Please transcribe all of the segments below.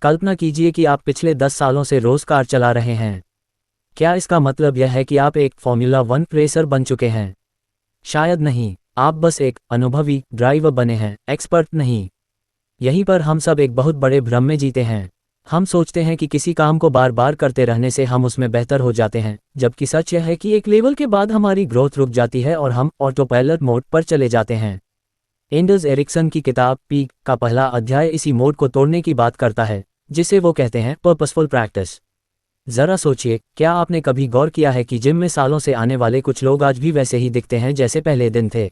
कल्पना कीजिए कि आप पिछले 10 सालों से रोज कार चला रहे हैं। क्या इसका मतलब यह है कि आप एक फॉर्मूला 1 रेसर बन चुके हैं? शायद नहीं, आप बस एक अनुभवी ड्राइवर बने हैं, एक्सपर्ट नहीं। यहीं पर हम सब एक बहुत बड़े भ्रम में जीते हैं। हम सोचते हैं कि किसी काम को बार बार करते रहने से हम उसमें बेहतर हो जाते हैं, जबकि सच यह है कि एक लेवल के बाद हमारी ग्रोथ रुक जाती है और हम ऑटो पायलट मोड पर चले जाते हैं। एंडर्स एरिक्सन की किताब पीक का पहला अध्याय इसी मोड को तोड़ने की बात करता है, जिसे वो कहते हैं पर्पसफुल प्रैक्टिस। जरा सोचिए, क्या आपने कभी गौर किया है कि जिम में सालों से आने वाले कुछ लोग आज भी वैसे ही दिखते हैं जैसे पहले दिन थे?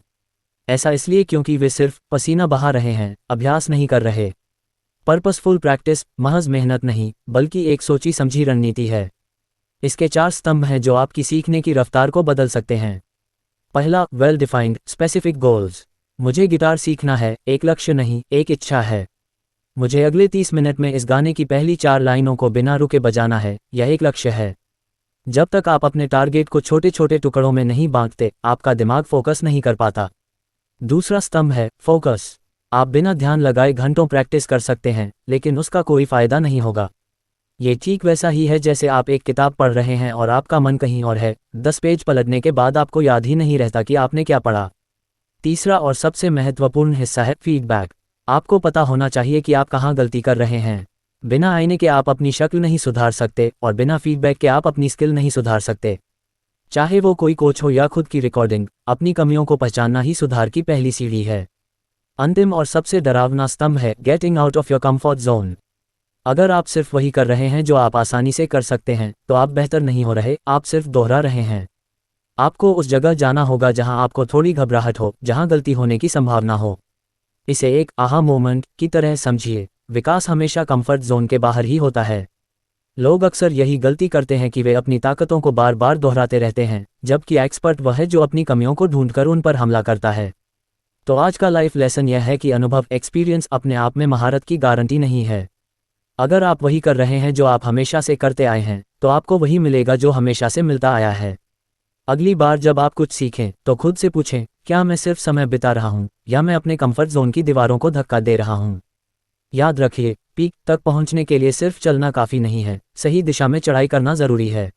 ऐसा इसलिए क्योंकि वे सिर्फ पसीना बहा रहे हैं, अभ्यास नहीं कर रहे। पर्पसफुल प्रैक्टिस महज मेहनत नहीं, बल्कि एक सोची समझी रणनीति है। इसके 4 स्तंभ हैं जो आपकी सीखने की रफ्तार को बदल सकते हैं। पहला, वेल डिफाइंड स्पेसिफिक गोल्स। मुझे गिटार सीखना है, एक लक्ष्य नहीं, एक इच्छा है। मुझे अगले 30 मिनट में इस गाने की पहली 4 लाइनों को बिना रुके बजाना है, यह एक लक्ष्य है। जब तक आप अपने टारगेट को छोटे छोटे टुकड़ों में नहीं बांटते, आपका दिमाग फोकस नहीं कर पाता। दूसरा स्तंभ है फोकस। आप बिना ध्यान लगाए घंटों प्रैक्टिस कर सकते हैं, लेकिन उसका कोई फायदा नहीं होगा। ये ठीक वैसा ही है जैसे आप एक किताब पढ़ रहे हैं और आपका मन कहीं और है। 10 पेज पलटने के बाद आपको याद ही नहीं रहता कि आपने क्या पढ़ा। तीसरा और सबसे महत्वपूर्ण हिस्सा है फीडबैक। आपको पता होना चाहिए कि आप कहाँ गलती कर रहे हैं। बिना आईने के आप अपनी शक्ल नहीं सुधार सकते, और बिना फीडबैक के आप अपनी स्किल नहीं सुधार सकते। चाहे वो कोई कोच हो या खुद की रिकॉर्डिंग, अपनी कमियों को पहचानना ही सुधार की पहली सीढ़ी है। अंतिम और सबसे डरावना स्तंभ है getting out of your comfort zone. अगर आप सिर्फ वही कर रहे हैं जो आप आसानी से कर सकते हैं, तो आप बेहतर नहीं हो रहे, आप सिर्फ दोहरा रहे हैं। आपको उस जगह जाना होगा जहां आपको थोड़ी घबराहट हो, जहां गलती होने की संभावना हो। इसे एक आहा मोमेंट की तरह समझिए। विकास हमेशा कंफर्ट जोन के बाहर ही होता है। लोग अक्सर यही गलती करते हैं कि वे अपनी ताकतों को बार बार दोहराते रहते हैं, जबकि एक्सपर्ट वह है जो अपनी कमियों को ढूंढकर उन पर हमला करता है। तो आज का लाइफ लेसन यह है कि अनुभव, एक्सपीरियंस अपने आप में महारत की गारंटी नहीं है। अगर आप वही कर रहे हैं जो आप हमेशा से करते आए हैं, तो आपको वही मिलेगा जो हमेशा से मिलता आया है। अगली बार जब आप कुछ सीखें, तो खुद से पूछें, क्या मैं सिर्फ समय बिता रहा हूं, या मैं अपने कंफर्ट जोन की दीवारों को धक्का दे रहा हूं? याद रखिए, पीक तक पहुंचने के लिए सिर्फ चलना काफ़ी नहीं है, सही दिशा में चढ़ाई करना ज़रूरी है।